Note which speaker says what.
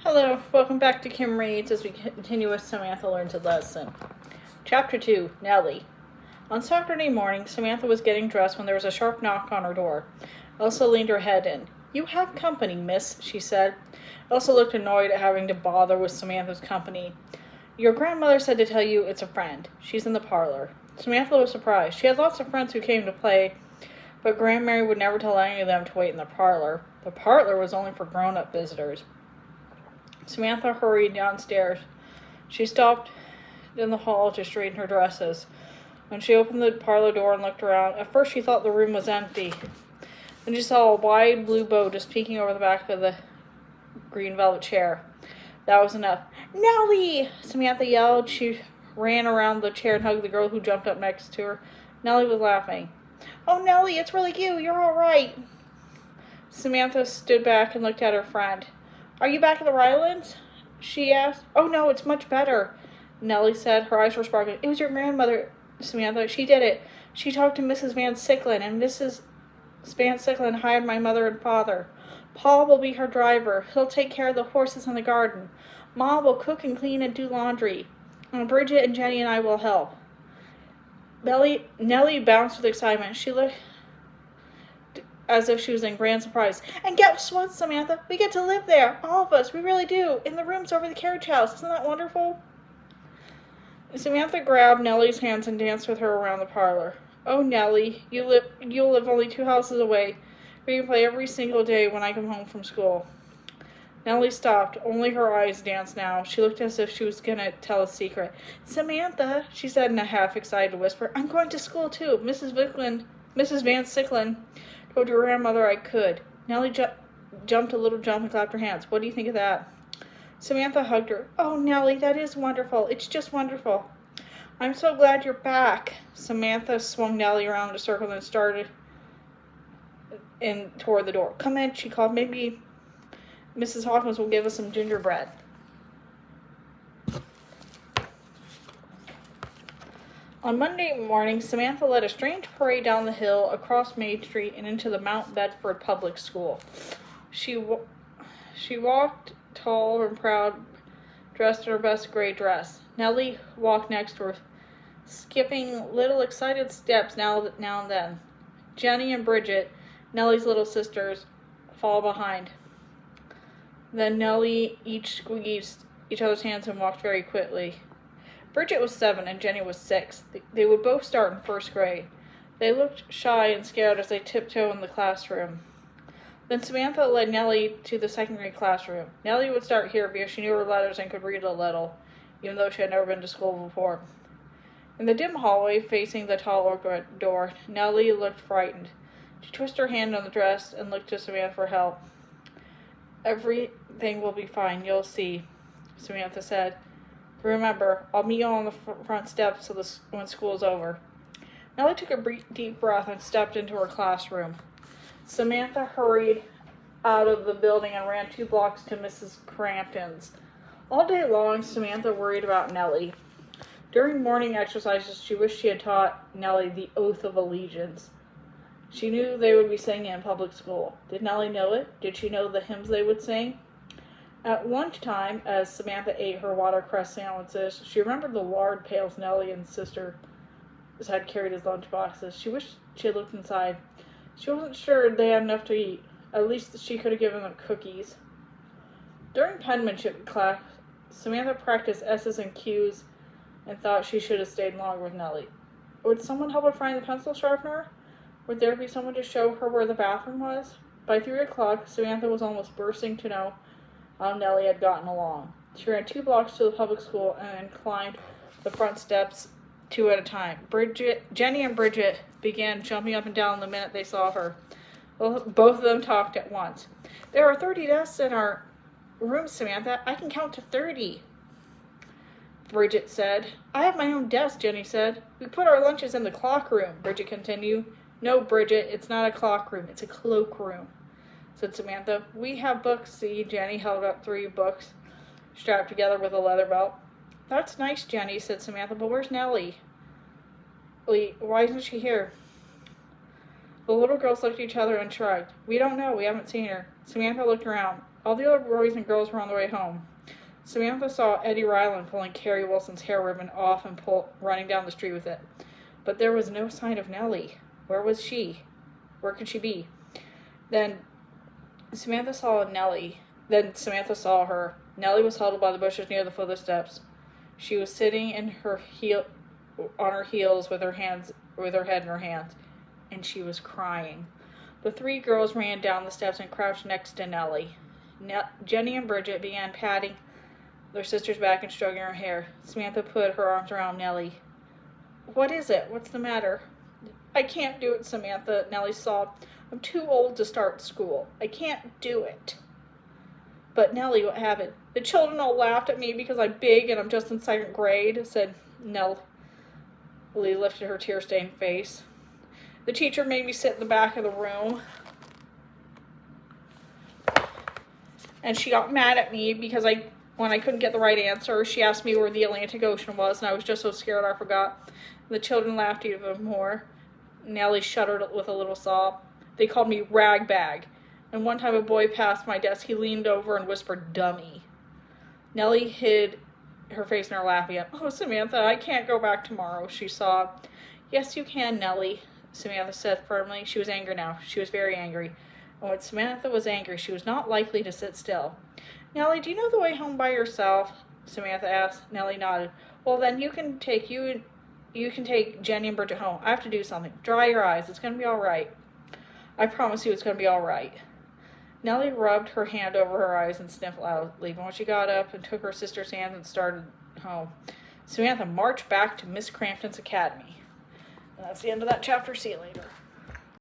Speaker 1: Hello, welcome back to Kim Reads as we continue with Samantha Learns a Lesson. Chapter 2, Nellie. On Saturday morning, Samantha was getting dressed when there was a sharp knock on her door. Elsa leaned her head in. "You have company, miss," she said. Elsa looked annoyed at having to bother with Samantha's company. "Your grandmother said to tell you it's a friend. She's in the parlor." Samantha was surprised. She had lots of friends who came to play, but Grandmary would never tell any of them to wait in the parlor. The parlor was only for grown-up visitors. Samantha hurried downstairs. She stopped in the hall to straighten her dresses. When she opened the parlor door and looked around, at first she thought the room was empty. Then she saw a wide blue bow just peeking over the back of the green velvet chair. That was enough. "Nellie!" Samantha yelled. She ran around the chair and hugged the girl who jumped up next to her. Nellie was laughing. "Oh, Nellie, it's really you. You're all right." Samantha stood back and looked at her friend. "Are you back at the Rylands?" she asked. "Oh, no, it's much better," Nellie said. Her eyes were sparkling. "It was your grandmother, Samantha. She did it. She talked to Mrs. Van Sicklen, and Mrs. Van Sicklen hired my mother and father. Paul will be her driver. He'll take care of the horses in the garden. Ma will cook and clean and do laundry. And Bridget and Jenny and I will help." Nellie bounced with excitement. She looked as if she was in grand surprise. "And guess what, Samantha? We get to live there, all of us. We really do. In the rooms over the carriage house. Isn't that wonderful?" Samantha grabbed Nellie's hands and danced with her around the parlor. "Oh, Nellie, you'll live only 2 houses away. We can play every single day when I come home from school." Nellie stopped. Only her eyes danced now. She looked as if she was going to tell a secret. "Samantha," she said in a half-excited whisper, "I'm going to school too. Mrs. Van Sicklen told your grandmother I could." Nellie jumped a little jump and clapped her hands. "What do you think of that?" Samantha hugged her. "Oh, Nellie, that is wonderful. It's just wonderful. I'm so glad you're back." Samantha swung Nellie around in a circle and started in toward the door. "Come in," she called. "Maybe Mrs. Hawkins will give us some gingerbread." On Monday morning, Samantha led a strange parade down the hill, across Main Street, and into the Mount Bedford Public School. She walked tall and proud, dressed in her best gray dress. Nellie walked next to her, skipping little excited steps now and then. Jenny and Bridget, Nellie's little sisters, followed behind. Then Nellie each squeezed each other's hands and walked very quickly. Bridget was 7 and Jenny was 6. They would both start in 1st grade. They looked shy and scared as they tiptoed in the classroom. Then Samantha led Nellie to the 2nd grade classroom. Nellie would start here because she knew her letters and could read a little, even though she had never been to school before. In the dim hallway facing the tall oak door, Nellie looked frightened. She twisted her hand on the dress and looked to Samantha for help. "Everything will be fine, you'll see," Samantha said. "Remember, I'll meet you on the front steps when school's over." Nellie took a deep breath and stepped into her classroom. Samantha hurried out of the building and ran 2 blocks to Mrs. Crampton's. All day long, Samantha worried about Nellie. During morning exercises, she wished she had taught Nellie the Oath of Allegiance. She knew they would be singing in public school. Did Nellie know it? Did she know the hymns they would sing? At lunchtime, as Samantha ate her watercress sandwiches, she remembered the lard pails Nellie and sister had carried as lunchboxes. She wished she had looked inside. She wasn't sure they had enough to eat. At least she could have given them cookies. During penmanship class, Samantha practiced S's and Q's and thought she should have stayed longer with Nellie. Would someone help her find the pencil sharpener? Would there be someone to show her where the bathroom was? By 3 o'clock, Samantha was almost bursting to know how Nellie had gotten along. She ran 2 blocks to the public school and then climbed the front steps 2 at a time. Jenny and Bridget began jumping up and down the minute they saw her. Both of them talked at once. "There are 30 desks in our room, Samantha. I can count to 30. Bridget said. "I have my own desk," Jenny said. "We put our lunches in the clock room," Bridget continued. "No, Bridget, it's not a clock room. It's a cloak room," said Samantha. "We have books." See, Jenny held up 3 books strapped together with a leather belt. "That's nice, Jenny," said Samantha, "but where's Nellie? Why isn't she here?" The little girls looked at each other and shrugged. "We don't know. We haven't seen her." Samantha looked around. All the other boys and girls were on the way home. Samantha saw Eddie Ryland pulling Carrie Wilson's hair ribbon off and running down the street with it. But there was no sign of Nellie. Where was she? Where could she be? Then Samantha saw her. Nellie was huddled by the bushes near the foot of the steps. She was sitting on her heels with her head in her hands, and she was crying. The three girls ran down the steps and crouched next to Nellie. Jenny and Bridget began patting their sister's back and stroking her hair. Samantha put her arms around Nellie. What is it? What's the matter? I can't do it, Samantha, Nellie sobbed. I'm too old to start school. I can't do it. But Nellie, what happened? The children all laughed at me because I'm big and I'm just in second grade, said Nellie, lifted her tear-stained face. The teacher made me sit in the back of the room. And she got mad at me because when I couldn't get the right answer, she asked me where the Atlantic Ocean was, and I was just so scared I forgot. The children laughed even more. Nellie shuddered with a little sob. They called me Rag Bag. And one time a boy passed my desk. He leaned over and whispered, dummy. Nellie hid her face in her lap again. Oh, Samantha, I can't go back tomorrow, she sobbed. Yes, you can, Nellie, Samantha said firmly. She was angry now. She was very angry. And when Samantha was angry, she was not likely to sit still. Nellie, do you know the way home by yourself? Samantha asked. Nellie nodded. Well, then you can take Jenny and Bridget home. I have to do something. Dry your eyes. It's going to be all right. I promise you it's going to be all right. Nellie rubbed her hand over her eyes and sniffed loudly. But when she got up and took her sister's hand and started home, Samantha marched back to Miss Crampton's academy. And that's the end of that chapter. See you later.